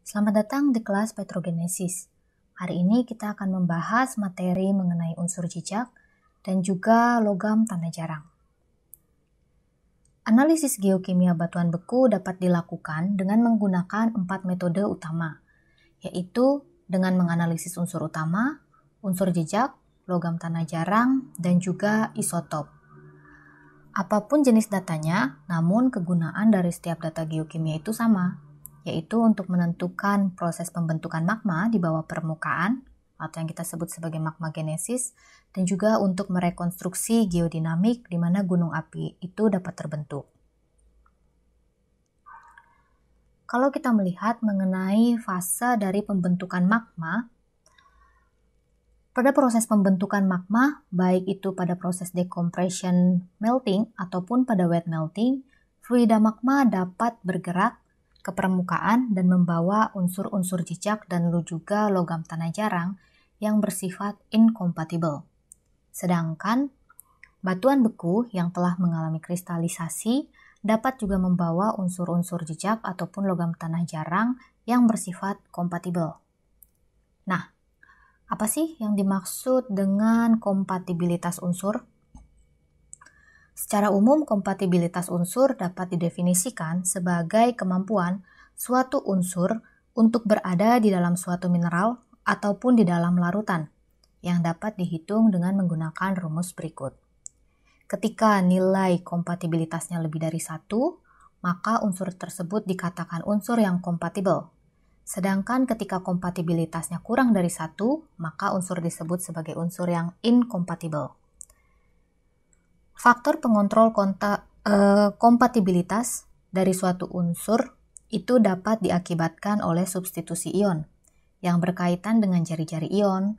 Selamat datang di kelas Petrogenesis. Hari ini kita akan membahas materi mengenai unsur jejak dan juga logam tanah jarang. Analisis geokimia batuan beku dapat dilakukan dengan menggunakan 4 metode utama, yaitu dengan menganalisis unsur utama, unsur jejak, logam tanah jarang, dan juga isotop. Apapun jenis datanya, namun kegunaan dari setiap data geokimia itu sama, yaitu untuk menentukan proses pembentukan magma di bawah permukaan, atau yang kita sebut sebagai magma genesis, dan juga untuk merekonstruksi geodinamik di mana gunung api itu dapat terbentuk. Kalau kita melihat mengenai fase dari pembentukan magma, pada proses pembentukan magma, baik itu pada proses decompression melting ataupun pada wet melting, fluida magma dapat bergerak ke permukaan dan membawa unsur-unsur jejak dan juga logam tanah jarang yang bersifat incompatible. Sedangkan batuan beku yang telah mengalami kristalisasi dapat juga membawa unsur-unsur jejak ataupun logam tanah jarang yang bersifat kompatibel. Nah, apa sih yang dimaksud dengan kompatibilitas unsur? Secara umum, kompatibilitas unsur dapat didefinisikan sebagai kemampuan suatu unsur untuk berada di dalam suatu mineral ataupun di dalam larutan, yang dapat dihitung dengan menggunakan rumus berikut. Ketika nilai kompatibilitasnya lebih dari 1, maka unsur tersebut dikatakan unsur yang kompatibel. Sedangkan ketika kompatibilitasnya kurang dari 1, maka unsur disebut sebagai unsur yang incompatible. Faktor pengontrol kompatibilitas dari suatu unsur itu dapat diakibatkan oleh substitusi ion yang berkaitan dengan jari-jari ion,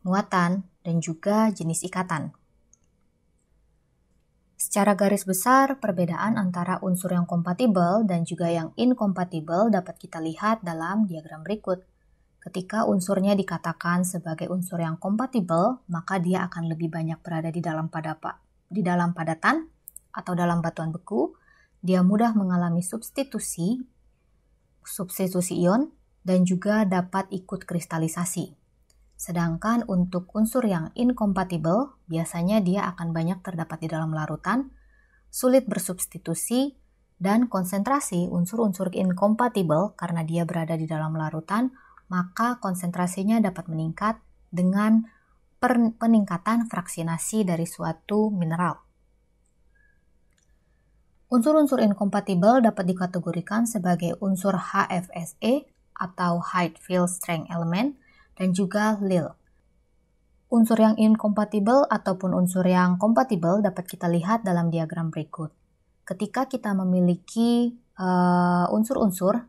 muatan, dan juga jenis ikatan. Secara garis besar, perbedaan antara unsur yang kompatibel dan juga yang inkompatibel dapat kita lihat dalam diagram berikut. Ketika unsurnya dikatakan sebagai unsur yang kompatibel, maka dia akan lebih banyak berada di dalam padatan atau dalam batuan beku. Dia mudah mengalami substitusi ion dan juga dapat ikut kristalisasi. Sedangkan untuk unsur yang incompatible, biasanya dia akan banyak terdapat di dalam larutan, sulit bersubstitusi, dan konsentrasi unsur-unsur incompatible karena dia berada di dalam larutan, maka konsentrasinya dapat meningkat dengan peningkatan fraksinasi dari suatu mineral. Unsur-unsur incompatible dapat dikategorikan sebagai unsur HFSE atau High Field Strength Element, dan juga LIL. Unsur yang incompatible ataupun unsur yang kompatibel dapat kita lihat dalam diagram berikut. Ketika kita memiliki unsur-unsur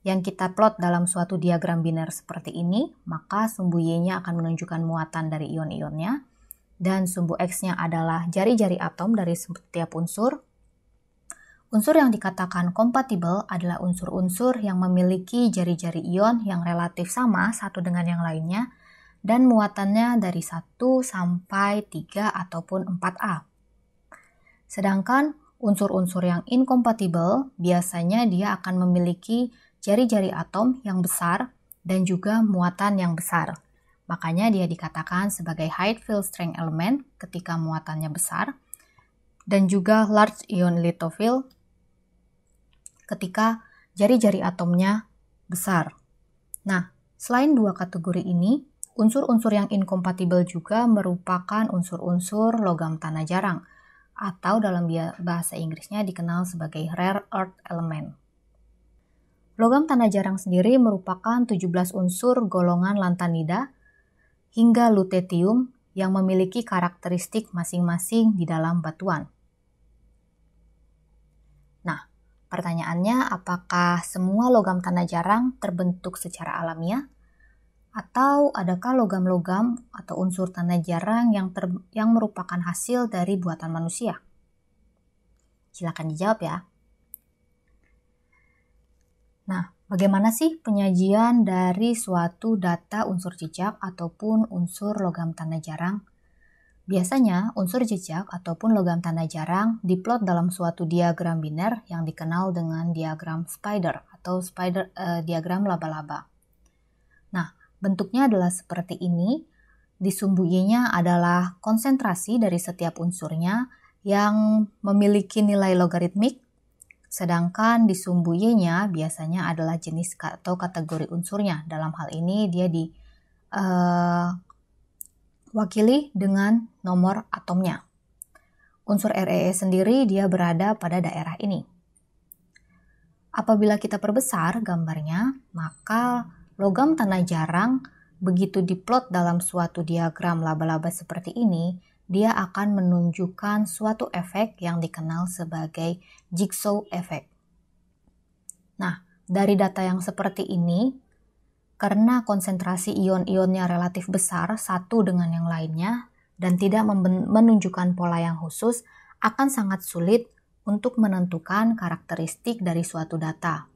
yang kita plot dalam suatu diagram biner seperti ini, maka sumbu Y-nya akan menunjukkan muatan dari ion-ionnya, dan sumbu X-nya adalah jari-jari atom dari setiap unsur. Unsur yang dikatakan kompatibel adalah unsur-unsur yang memiliki jari-jari ion yang relatif sama satu dengan yang lainnya dan muatannya dari 1 sampai 3 ataupun 4A. Sedangkan unsur-unsur yang inkompatibel biasanya dia akan memiliki jari-jari atom yang besar dan juga muatan yang besar. Makanya dia dikatakan sebagai high field strength element ketika muatannya besar dan juga large ion lithophile ketika jari-jari atomnya besar. Nah, selain dua kategori ini, unsur-unsur yang inkompatibel juga merupakan unsur-unsur logam tanah jarang atau dalam bahasa Inggrisnya dikenal sebagai rare earth element. Logam tanah jarang sendiri merupakan 17 unsur golongan lantanida hingga lutetium yang memiliki karakteristik masing-masing di dalam batuan. Nah, pertanyaannya, apakah semua logam tanah jarang terbentuk secara alamiah? Atau adakah logam-logam atau unsur tanah jarang yang merupakan hasil dari buatan manusia? Silakan dijawab ya. Nah, bagaimana sih penyajian dari suatu data unsur jejak ataupun unsur logam tanah jarang? Biasanya, unsur jejak ataupun logam tanah jarang diplot dalam suatu diagram biner yang dikenal dengan diagram spider atau diagram laba-laba. Nah, bentuknya adalah seperti ini. Di sumbu Y-nya adalah konsentrasi dari setiap unsurnya yang memiliki nilai logaritmik, sedangkan di sumbu Y-nya biasanya adalah jenis atau kategori unsurnya. Dalam hal ini dia wakili dengan nomor atomnya. Unsur Re sendiri dia berada pada daerah ini. Apabila kita perbesar gambarnya, maka logam tanah jarang begitu diplot dalam suatu diagram laba-laba seperti ini, dia akan menunjukkan suatu efek yang dikenal sebagai jigsaw effect. Nah, dari data yang seperti ini, karena konsentrasi ion-ionnya relatif besar satu dengan yang lainnya dan tidak menunjukkan pola yang khusus, akan sangat sulit untuk menentukan karakteristik dari suatu data.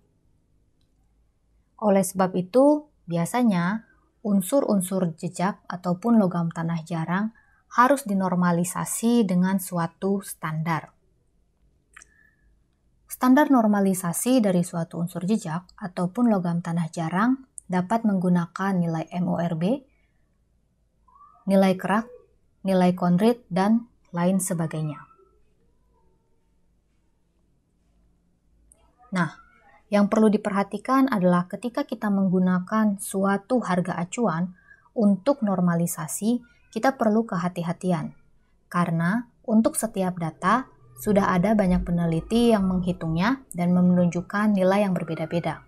Oleh sebab itu, biasanya unsur-unsur jejak ataupun logam tanah jarang harus dinormalisasi dengan suatu standar. Standar normalisasi dari suatu unsur jejak ataupun logam tanah jarang dapat menggunakan nilai MORB, nilai kerak, nilai kondrit, dan lain sebagainya. Nah, yang perlu diperhatikan adalah ketika kita menggunakan suatu harga acuan untuk normalisasi, kita perlu kehati-hatian. Karena untuk setiap data, sudah ada banyak peneliti yang menghitungnya dan menunjukkan nilai yang berbeda-beda.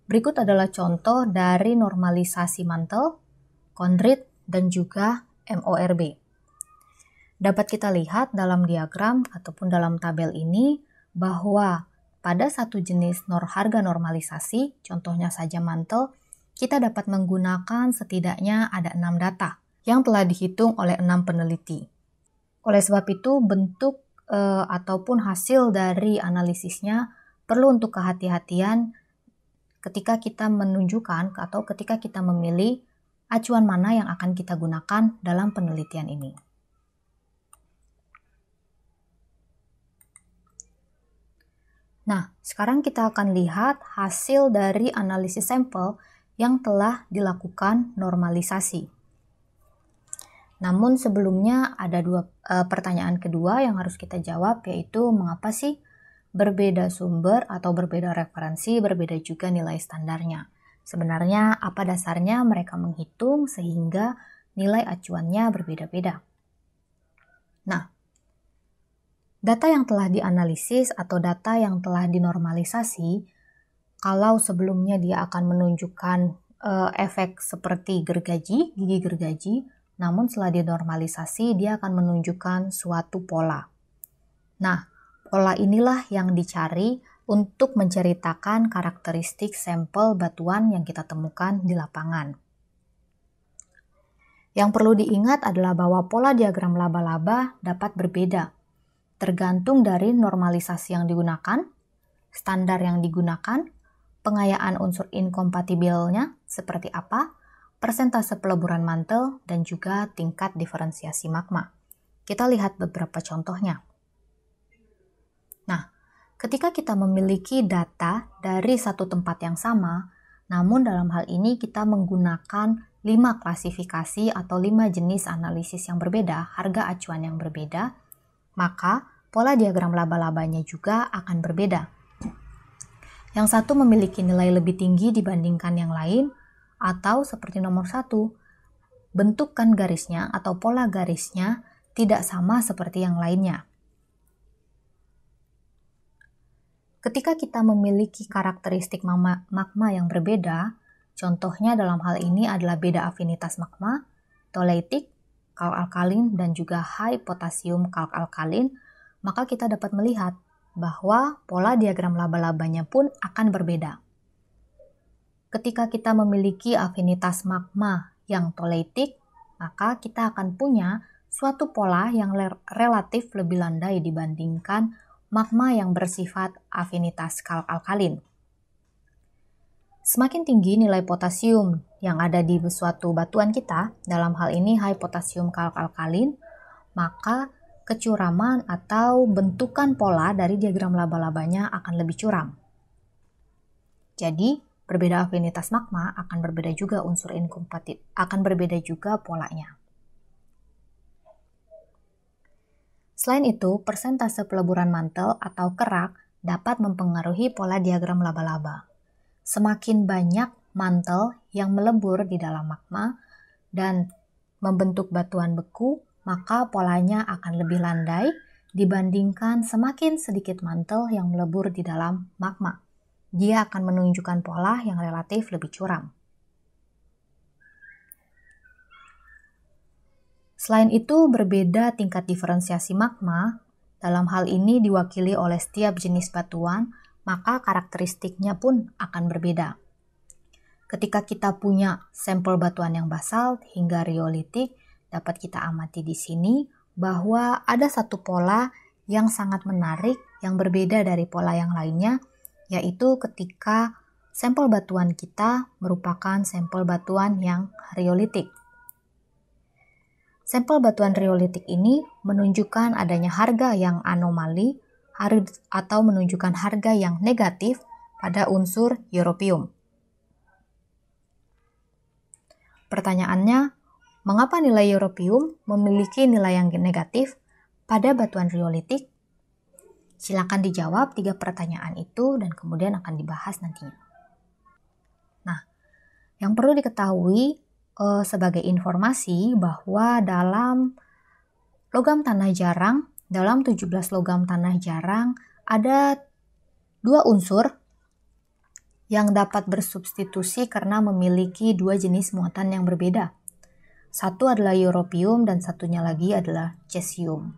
Berikut adalah contoh dari normalisasi mantel, kondrit, dan juga MORB. Dapat kita lihat dalam diagram ataupun dalam tabel ini bahwa pada satu jenis harga normalisasi, contohnya saja mantel, kita dapat menggunakan setidaknya ada 6 data yang telah dihitung oleh 6 peneliti. Oleh sebab itu, bentuk ataupun hasil dari analisisnya perlu untuk kehati-hatian ketika kita menunjukkan atau ketika kita memilih acuan mana yang akan kita gunakan dalam penelitian ini. Nah, sekarang kita akan lihat hasil dari analisis sampel yang telah dilakukan normalisasi. Namun sebelumnya ada pertanyaan kedua yang harus kita jawab, yaitu mengapa sih berbeda sumber atau berbeda referensi, berbeda juga nilai standarnya. Sebenarnya apa dasarnya mereka menghitung sehingga nilai acuannya berbeda-beda. Nah, data yang telah dianalisis atau data yang telah dinormalisasi, kalau sebelumnya dia akan menunjukkan efek seperti gigi gergaji, namun setelah dinormalisasi dia akan menunjukkan suatu pola. Nah, pola inilah yang dicari untuk menceritakan karakteristik sampel batuan yang kita temukan di lapangan. Yang perlu diingat adalah bahwa pola diagram laba-laba dapat berbeda, tergantung dari normalisasi yang digunakan, standar yang digunakan, pengayaan unsur inkompatibelnya seperti apa, persentase peleburan mantel, dan juga tingkat diferensiasi magma. Kita lihat beberapa contohnya. Nah, ketika kita memiliki data dari satu tempat yang sama, namun dalam hal ini kita menggunakan 5 klasifikasi atau 5 jenis analisis yang berbeda, harga acuan yang berbeda, maka pola diagram laba-labanya juga akan berbeda. Yang satu memiliki nilai lebih tinggi dibandingkan yang lain, atau seperti nomor 1, bentukan garisnya atau pola garisnya tidak sama seperti yang lainnya. Ketika kita memiliki karakteristik magma yang berbeda, contohnya dalam hal ini adalah beda afinitas magma, tholeitik, kalk-alkalin, dan juga high potasium kalk-alkalin, maka kita dapat melihat bahwa pola diagram laba-labanya pun akan berbeda. Ketika kita memiliki afinitas magma yang tholeitik, maka kita akan punya suatu pola yang relatif lebih landai dibandingkan magma yang bersifat afinitas kalk-alkalin. Semakin tinggi nilai potasium yang ada di suatu batuan kita, dalam hal ini high potassium kalkalkalin, maka kecuraman atau bentukan pola dari diagram laba-labanya akan lebih curam. Jadi, berbeda afinitas magma akan berbeda juga unsur inkompatibel, akan berbeda juga polanya. Selain itu, persentase peleburan mantel atau kerak dapat mempengaruhi pola diagram laba-laba. Semakin banyak mantel yang melebur di dalam magma dan membentuk batuan beku, maka polanya akan lebih landai dibandingkan semakin sedikit mantel yang melebur di dalam magma. Dia akan menunjukkan pola yang relatif lebih curam. Selain itu, berbeda tingkat diferensiasi magma, dalam hal ini diwakili oleh setiap jenis batuan, maka karakteristiknya pun akan berbeda. Ketika kita punya sampel batuan yang basalt hingga riolitik, dapat kita amati di sini bahwa ada satu pola yang sangat menarik yang berbeda dari pola yang lainnya, yaitu ketika sampel batuan kita merupakan sampel batuan yang riolitik. Sampel batuan riolitik ini menunjukkan adanya harga yang anomali atau menunjukkan harga yang negatif pada unsur europium. Pertanyaannya, mengapa nilai europium memiliki nilai yang negatif pada batuan riolitik? Silakan dijawab 3 pertanyaan itu dan kemudian akan dibahas nantinya. Nah, yang perlu diketahui sebagai informasi bahwa dalam logam tanah jarang, dalam 17 logam tanah jarang ada 2 unsur yang dapat bersubstitusi karena memiliki 2 jenis muatan yang berbeda. Satu adalah europium dan satunya lagi adalah cesium.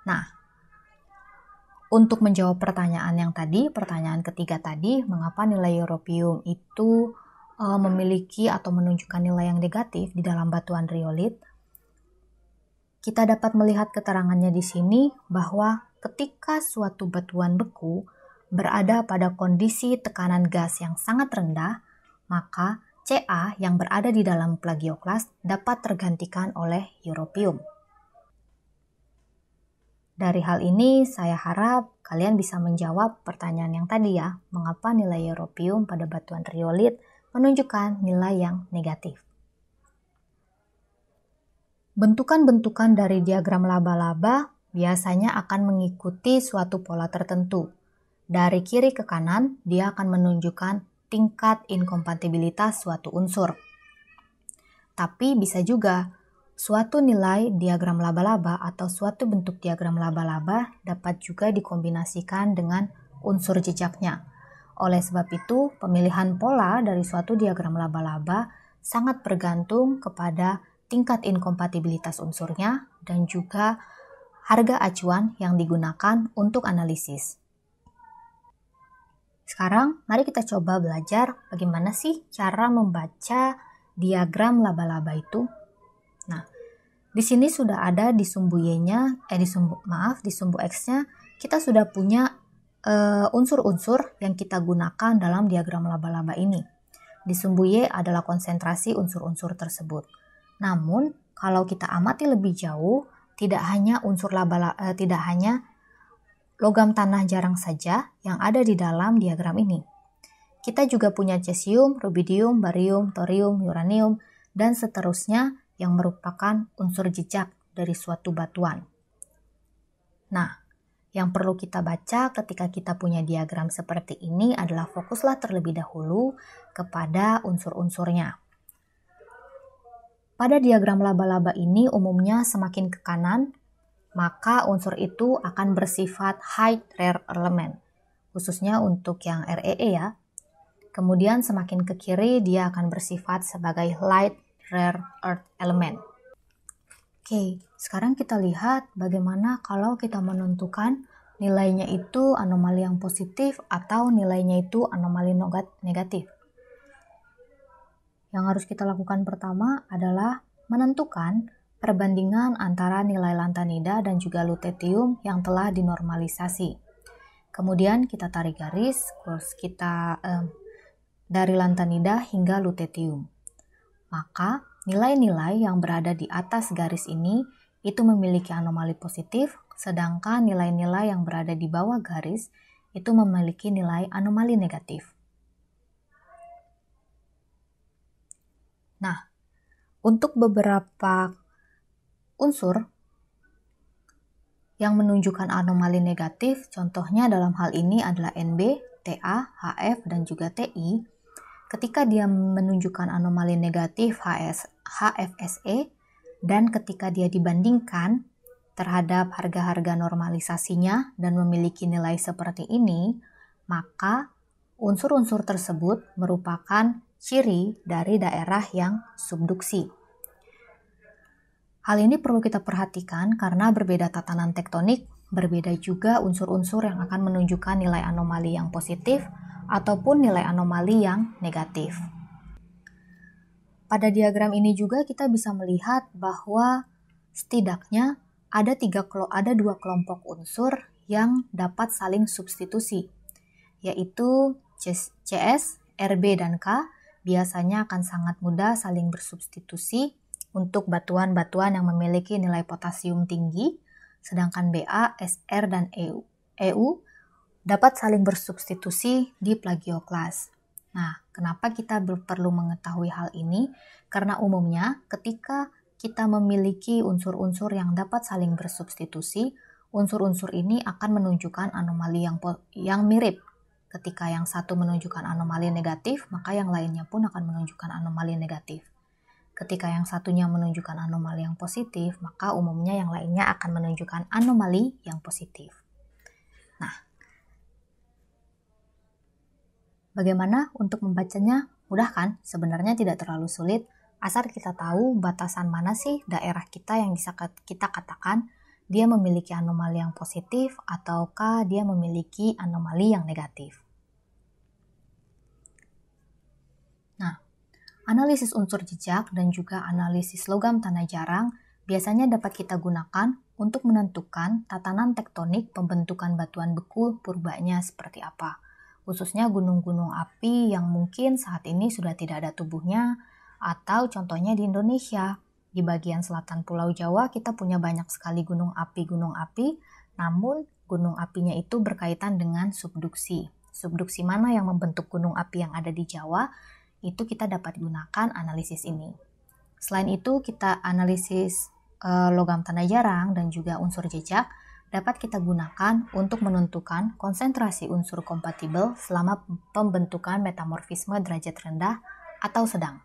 Nah, untuk menjawab pertanyaan yang tadi, pertanyaan ketiga tadi, mengapa nilai europium itu memiliki atau menunjukkan nilai yang negatif di dalam batuan riolit, kita dapat melihat keterangannya di sini bahwa ketika suatu batuan beku berada pada kondisi tekanan gas yang sangat rendah, maka Ca yang berada di dalam plagioklas dapat tergantikan oleh europium. Dari hal ini, saya harap kalian bisa menjawab pertanyaan yang tadi ya, mengapa nilai europium pada batuan riolit menunjukkan nilai yang negatif. Bentukan-bentukan dari diagram laba-laba biasanya akan mengikuti suatu pola tertentu. Dari kiri ke kanan, dia akan menunjukkan tingkat inkompatibilitas suatu unsur. Tapi bisa juga suatu nilai diagram laba-laba atau suatu bentuk diagram laba-laba dapat juga dikombinasikan dengan unsur jejaknya. Oleh sebab itu, pemilihan pola dari suatu diagram laba-laba sangat bergantung kepada tingkat inkompatibilitas unsurnya dan juga harga acuan yang digunakan untuk analisis. Sekarang, mari kita coba belajar bagaimana sih cara membaca diagram laba-laba itu. Nah, di sini sudah ada di sumbu Y-nya, di sumbu X-nya, kita sudah punya unsur-unsur yang kita gunakan dalam diagram laba-laba ini. Di sumbu Y adalah konsentrasi unsur-unsur tersebut. Namun, kalau kita amati lebih jauh, tidak hanya logam tanah jarang saja yang ada di dalam diagram ini. Kita juga punya cesium, rubidium, barium, thorium, uranium, dan seterusnya yang merupakan unsur jejak dari suatu batuan. Nah, yang perlu kita baca ketika kita punya diagram seperti ini adalah fokuslah terlebih dahulu kepada unsur-unsurnya. Pada diagram laba-laba ini umumnya semakin ke kanan, maka unsur itu akan bersifat high rare element, khususnya untuk yang REE ya. Kemudian semakin ke kiri dia akan bersifat sebagai light rare earth element. Oke, sekarang kita lihat bagaimana kalau kita menentukan nilainya itu anomali yang positif atau nilainya itu anomali negatif. Yang harus kita lakukan pertama adalah menentukan perbandingan antara nilai lantanida dan juga lutetium yang telah dinormalisasi. Kemudian kita tarik garis, kurs kita dari lantanida hingga lutetium. maka nilai-nilai yang berada di atas garis ini itu memiliki anomali positif, sedangkan nilai-nilai yang berada di bawah garis itu memiliki nilai anomali negatif. Nah, untuk beberapa unsur yang menunjukkan anomali negatif, contohnya dalam hal ini adalah NB, TA, HF, dan juga TI. Ketika dia menunjukkan anomali negatif HFSE, dan ketika dia dibandingkan terhadap harga-harga normalisasinya dan memiliki nilai seperti ini, maka unsur-unsur tersebut merupakan ciri dari daerah yang subduksi. Hal ini perlu kita perhatikan karena berbeda tatanan tektonik, berbeda juga unsur-unsur yang akan menunjukkan nilai anomali yang positif ataupun nilai anomali yang negatif. Pada diagram ini juga kita bisa melihat bahwa setidaknya ada dua kelompok unsur yang dapat saling substitusi, yaitu CS, RB, dan K biasanya akan sangat mudah saling bersubstitusi untuk batuan-batuan yang memiliki nilai potasium tinggi, sedangkan Ba, Sr, dan Eu dapat saling bersubstitusi di plagioklas. Nah, kenapa kita perlu mengetahui hal ini? Karena umumnya ketika kita memiliki unsur-unsur yang dapat saling bersubstitusi, unsur-unsur ini akan menunjukkan anomali yang mirip. Ketika yang satu menunjukkan anomali negatif, maka yang lainnya pun akan menunjukkan anomali negatif. Ketika yang satunya menunjukkan anomali yang positif, maka umumnya yang lainnya akan menunjukkan anomali yang positif. Nah, bagaimana untuk membacanya? Mudah kan? Sebenarnya tidak terlalu sulit, asal kita tahu batasan mana sih daerah kita yang bisa kita katakan dia memiliki anomali yang positif ataukah dia memiliki anomali yang negatif. Nah, analisis unsur jejak dan juga analisis logam tanah jarang biasanya dapat kita gunakan untuk menentukan tatanan tektonik pembentukan batuan beku purbanya seperti apa. Khususnya gunung-gunung api yang mungkin saat ini sudah tidak ada tubuhnya, atau contohnya di Indonesia. Di bagian selatan Pulau Jawa kita punya banyak sekali gunung api, namun gunung apinya itu berkaitan dengan subduksi. Subduksi mana yang membentuk gunung api yang ada di Jawa, itu kita dapat gunakan analisis ini. Selain itu, kita analisis logam tanah jarang dan juga unsur jejak dapat kita gunakan untuk menentukan konsentrasi unsur kompatibel selama pembentukan metamorfisme derajat rendah atau sedang.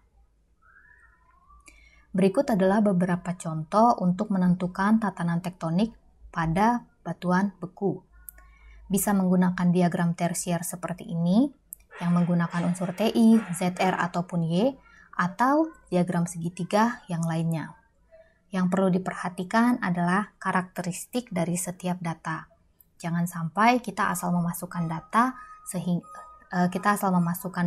Berikut adalah beberapa contoh untuk menentukan tatanan tektonik pada batuan beku. Bisa menggunakan diagram tersier seperti ini, yang menggunakan unsur Ti, Zr ataupun Y, atau diagram segitiga yang lainnya. Yang perlu diperhatikan adalah karakteristik dari setiap data. Jangan sampai kita asal memasukkan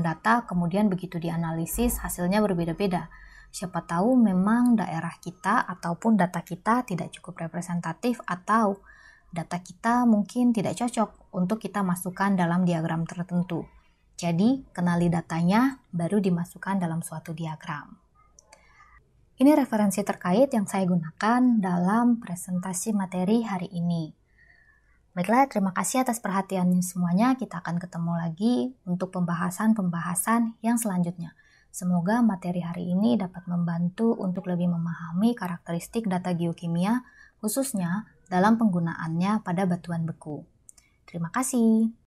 data, kemudian begitu dianalisis hasilnya berbeda-beda. Siapa tahu memang daerah kita ataupun data kita tidak cukup representatif atau data kita mungkin tidak cocok untuk kita masukkan dalam diagram tertentu. Jadi, kenali datanya baru dimasukkan dalam suatu diagram. Ini referensi terkait yang saya gunakan dalam presentasi materi hari ini. Baiklah, terima kasih atas perhatiannya semuanya. Kita akan ketemu lagi untuk pembahasan-pembahasan yang selanjutnya. Semoga materi hari ini dapat membantu untuk lebih memahami karakteristik data geokimia, khususnya dalam penggunaannya pada batuan beku. Terima kasih.